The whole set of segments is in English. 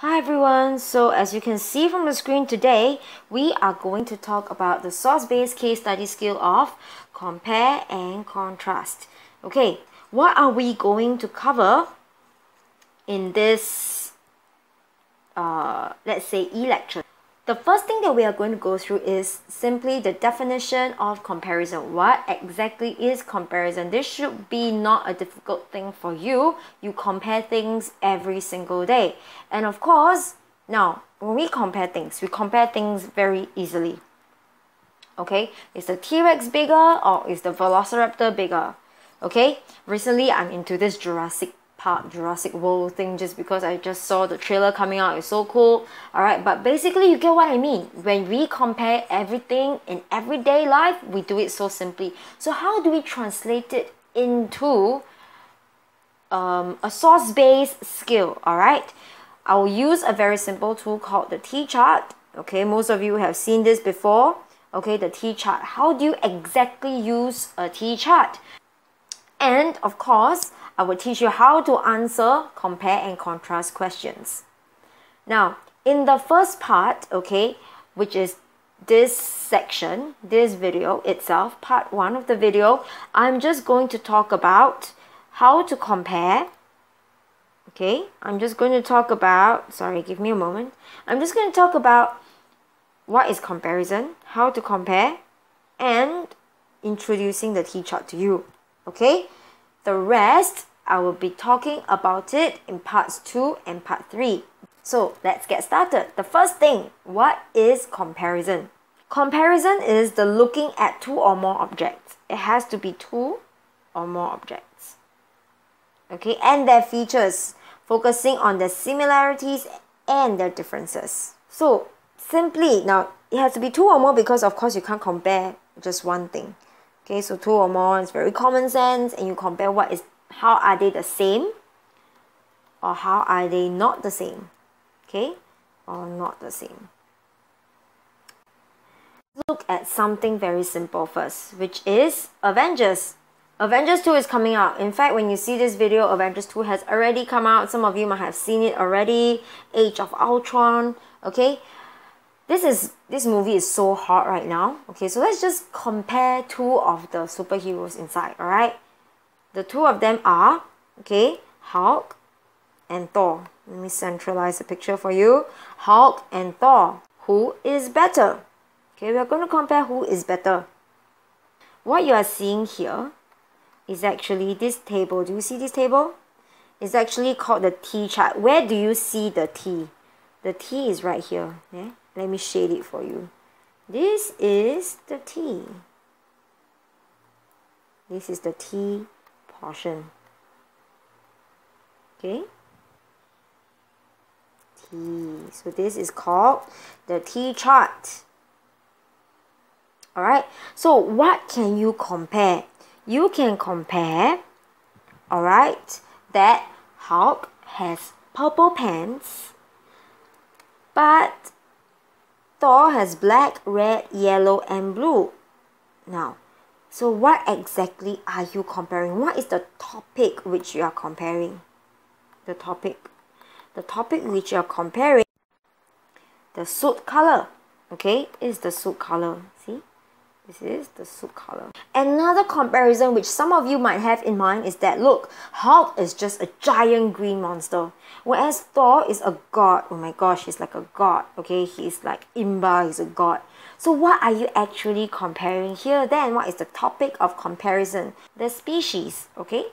Hi everyone, so as you can see from the screen today, we are going to talk about the source-based case study skill of compare and contrast. Okay, what are we going to cover in this, let's say, e-lecture? The first thing that we are going to go through is simply the definition of comparison. What exactly is comparison? This should be not a difficult thing for you. You compare things every single day. And of course, now, when we compare things very easily. Okay, is the T-Rex bigger or is the Velociraptor bigger? Okay, recently I'm into this Jurassic World thing just because I just saw the trailer coming out. It's so cool. Alright, but basically you get what I mean. When we compare everything in everyday life, we do it so simply. So how do we translate it into a source-based skill? Alright, I will use a very simple tool called the T-chart. Okay, most of you have seen this before. Okay, the T-chart. How do you exactly use a T-chart? And of course, I will teach you how to answer compare and contrast questions. Now, in the first part, okay, which is this section, this video itself, part 1 of the video, I'm just going to talk about how to compare. Okay, I'm just going to talk about, sorry, give me a moment. I'm just going to talk about what is comparison, how to compare, and introducing the T-chart to you. Okay, the rest I will be talking about it in parts 2 and part 3. So let's get started. The first thing, what is comparison? Comparison is the looking at 2 or more objects. It has to be 2 or more objects. Okay, and their features, focusing on their similarities and their differences. So simply, now it has to be 2 or more because of course you can't compare just one thing. Okay, so 2 or more is very common sense, and you compare how are they the same or how are they not the same. Okay, or not the same. Look at something very simple first, which is Avengers. Avengers 2 is coming out. In fact, when you see this video, Avengers 2 has already come out. Some of you might have seen it already. Age of Ultron. Okay, this movie is so hot right now. Okay, so let's just compare 2 of the superheroes inside. All right, the 2 of them are, okay, Hulk and Thor. Let me centralize the picture for you. Hulk and Thor. Who is better? Okay, we are going to compare who is better. What you are seeing here is actually this table. Do you see this table? It's actually called the T-chart. Where do you see the T? The T is right here. Yeah? Let me shade it for you. This is the T. This is the T portion. Okay? T. So this is called the T-chart. Alright, so what can you compare? You can compare, alright, that Hulk has purple pants, but Thor has black, red, yellow, and blue. Now, so what exactly are you comparing? What is the topic which you are comparing? The topic which you are comparing, the suit color. Okay, is the suit color. See? This is the suit color. Another comparison which some of you might have in mind is that, look, Hulk is just a giant green monster, whereas Thor is a god. Oh my gosh, he's like a god. Okay, he's like Imba, he's a god. So what are you actually comparing here then? What is the topic of comparison? The species, okay?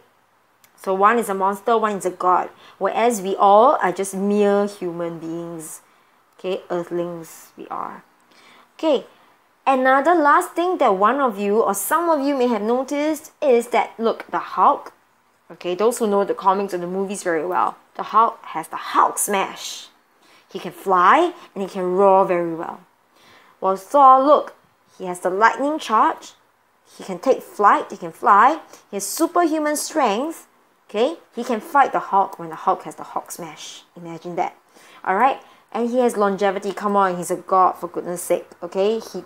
So one is a monster, one is a god, whereas we all are just mere human beings. Okay, earthlings we are. Okay. Another last thing that one of you or some of you may have noticed is that, look, the Hulk, okay, those who know the comics or the movies very well, the Hulk has the Hulk smash. He can fly and he can roar very well. While Thor, look, he has the lightning charge. He can take flight, he can fly. He has superhuman strength. Okay, he can fight the Hulk when the Hulk has the Hulk smash. Imagine that. Alright, and he has longevity. Come on, he's a god, for goodness sake. Okay, he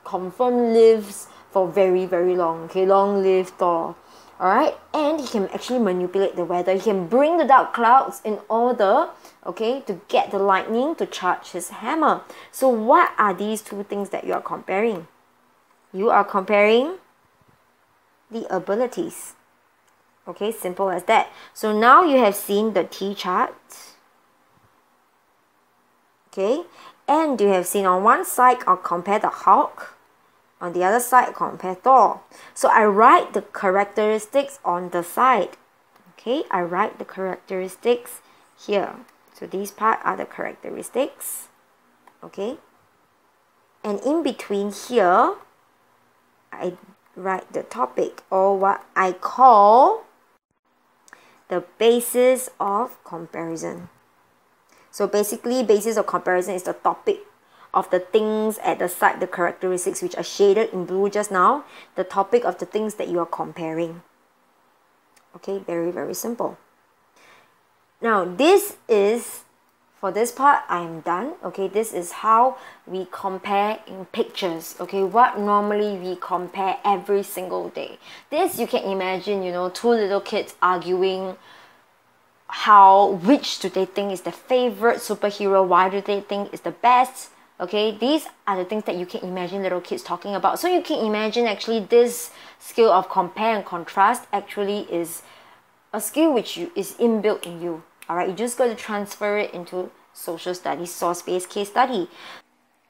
confirm lives for very, very long. Okay, long live Thor. Alright, and he can actually manipulate the weather. He can bring the dark clouds in order, okay, to get the lightning to charge his hammer. So what are these two things that you are comparing? You are comparing the abilities. Okay, simple as that. So now you have seen the T chart. Okay, and you have seen on one side I'll compare the Hulk, on the other side compare Thor. So I write the characteristics on the side. Okay, I write the characteristics here. So these part are the characteristics. Okay, and in between here I write the topic, or what I call the basis of comparison. So basically, basis of comparison is the topic of the things at the side, the characteristics which are shaded in blue just now, the topic of the things that you are comparing. Okay, very, very simple. Now, this is, for this part, I am done. Okay, this is how we compare in pictures. Okay, what normally we compare every single day. This you can imagine, you know, two little kids arguing which do they think is the favorite superhero, why do they think is the best. Okay, these are the things that you can imagine little kids talking about. So you can imagine actually this skill of compare and contrast actually is a skill which is inbuilt in you. Alright, you just got to transfer it into social studies, source-based case study.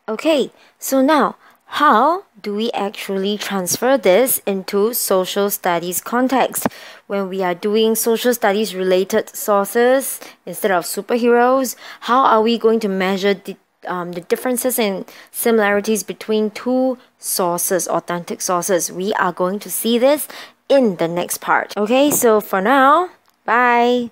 Okay, so now how do we actually transfer this into social studies context when we are doing social studies related sources instead of superheroes? How are we going to measure the differences and similarities between two sources, authentic sources? We are going to see this in the next part. Okay, so for now, bye.